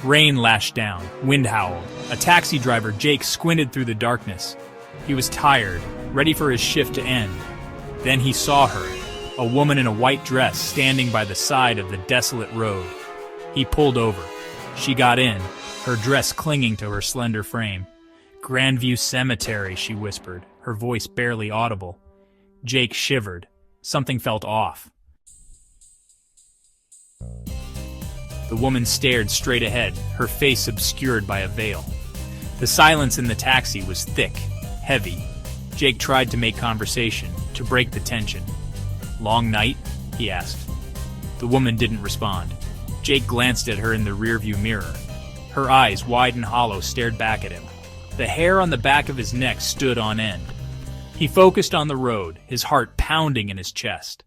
Rain lashed down, wind howled. A taxi driver, Jake, squinted through the darkness. He was tired, ready for his shift to end. Then he saw her, a woman in a white dress standing by the side of the desolate road. He pulled over. She got in, her dress clinging to her slender frame. "Grandview Cemetery," she whispered, her voice barely audible. Jake shivered. Something felt off. The woman stared straight ahead, her face obscured by a veil. The silence in the taxi was thick, heavy. Jake tried to make conversation, to break the tension. "Long night?" he asked. The woman didn't respond. Jake glanced at her in the rearview mirror. Her eyes, wide and hollow, stared back at him. The hair on the back of his neck stood on end. He focused on the road, his heart pounding in his chest.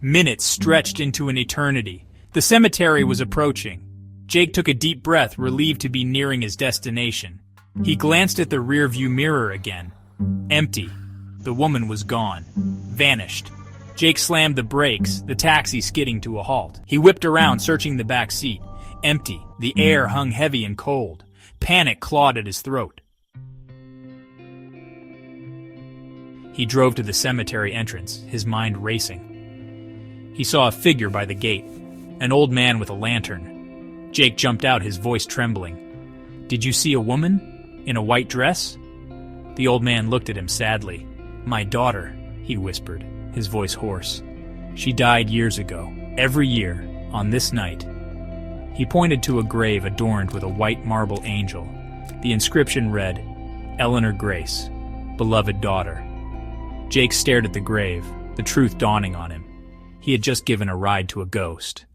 Minutes stretched into an eternity. The cemetery was approaching. Jake took a deep breath, relieved to be nearing his destination. He glanced at the rearview mirror again. Empty. The woman was gone. Vanished. Jake slammed the brakes, the taxi skidding to a halt. He whipped around, searching the back seat. Empty. The air hung heavy and cold. Panic clawed at his throat. He drove to the cemetery entrance, his mind racing. He saw a figure by the gate, an old man with a lantern. Jake jumped out, his voice trembling. "Did you see a woman? In a white dress?" The old man looked at him sadly. "My daughter," he whispered, his voice hoarse. "She died years ago. Every year, on this night." He pointed to a grave adorned with a white marble angel. The inscription read, "Eleanor Grace, beloved daughter." Jake stared at the grave, the truth dawning on him. He had just given a ride to a ghost.